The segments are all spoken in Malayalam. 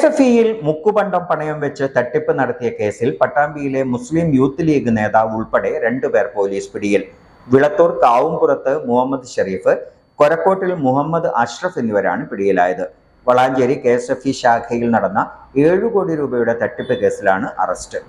KSFE-യിൽ മുക്കുപണ്ടം പണയം വെച്ച് തട്ടിപ്പ് നടത്തിയ കേസിൽ പട്ടാമ്പിയിലെ മുസ്ലിം യൂത്ത് ലീഗ് നേതാവ് ഉൾപ്പെടെ 2 പേർ പോലീസ് പിടിയിൽ. വിളത്തൂർ കാവുംപുറത്ത് മുഹമ്മദ് ഷരീഫ്, കൊരക്കോട്ടിൽ മുഹമ്മദ് അഷ്റഫ് എന്നിവരാണ് പിടിയിലായത്. വളാഞ്ചേരി KSFE ശാഖയിൽ നടന്ന 7 കോടി രൂപയുടെ തട്ടിപ്പ് കേസിലാണ് അറസ്റ്റ്.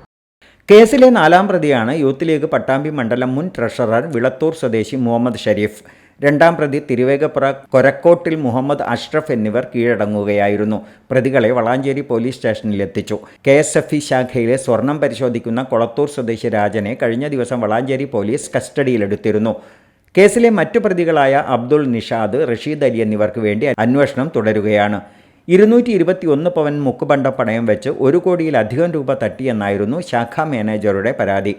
കേസിലെ 4ാം പ്രതിയാണ് യൂത്ത് ലീഗ് പട്ടാമ്പി മണ്ഡലം മുൻ ട്രഷറർ വിളത്തൂർ സ്വദേശി മുഹമ്മദ് ഷരീഫ്. 2ാം പ്രതി തിരുവേഗപ്പുറ കൊരക്കോട്ടിൽ മുഹമ്മദ് അഷ്റഫ് എന്നിവർ കീഴടങ്ങുകയായിരുന്നു. പ്രതികളെ വളാഞ്ചേരി പോലീസ് സ്റ്റേഷനിലെത്തിച്ചു. KSFE ശാഖയിലെ സ്വർണം പരിശോധിക്കുന്ന കൊളത്തൂർ സ്വദേശി രാജനെ കഴിഞ്ഞ ദിവസം വളാഞ്ചേരി പോലീസ് കസ്റ്റഡിയിലെടുത്തിരുന്നു. കേസിലെ മറ്റു പ്രതികളായ അബ്ദുൾ നിഷാദ്, റഷീദ് അലി എന്നിവർക്ക് വേണ്ടി അന്വേഷണം തുടരുകയാണ്. 221 പവൻ മുക്കുപണ്ടം പണയം വെച്ച് 1 കോടിയിലധികം രൂപ തട്ടിയെന്നായിരുന്നു ശാഖാ മാനേജറുടെ പരാതി.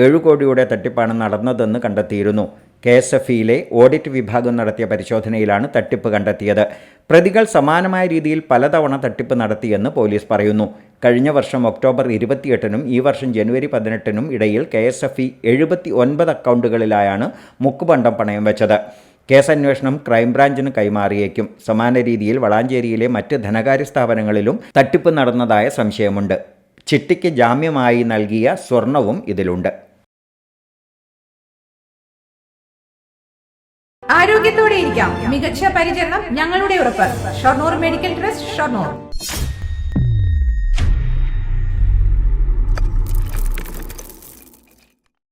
7 കോടിയുടെ തട്ടിപ്പാണ് നടന്നതെന്ന് കണ്ടെത്തിയിരുന്നു. KSFE-യിലെ ഓഡിറ്റ് വിഭാഗം നടത്തിയ പരിശോധനയിലാണ് തട്ടിപ്പ് കണ്ടെത്തിയത്. പ്രതികൾ സമാനമായ രീതിയിൽ പലതവണ തട്ടിപ്പ് നടത്തിയെന്ന് പോലീസ് പറയുന്നു. കഴിഞ്ഞ വർഷം ഒക്ടോബർ 28-നും ഈ വർഷം ജനുവരി 18-നും ഇടയിൽ KSFE 79 അക്കൗണ്ടുകളിലായാണ് മുക്കുപണ്ടം പണയം വെച്ചത്. കേസന്വേഷണം ക്രൈംബ്രാഞ്ചിന് കൈമാറിയേക്കും. സമാന രീതിയിൽ വളാഞ്ചേരിയിലെ മറ്റ് ധനകാര്യ സ്ഥാപനങ്ങളിലും തട്ടിപ്പ് നടന്നതായ സംശയമുണ്ട്. ചിട്ടിക്ക് ജാമ്യമായി നൽകിയ സ്വർണവും ഇതിലുണ്ട്. ആരോഗ്യത്തോടെ ഇരിക്കാം. മികച്ച പരിചരണം ഞങ്ങളുടെ ഉറപ്പ്. Shoranur medical trust, Shoranur.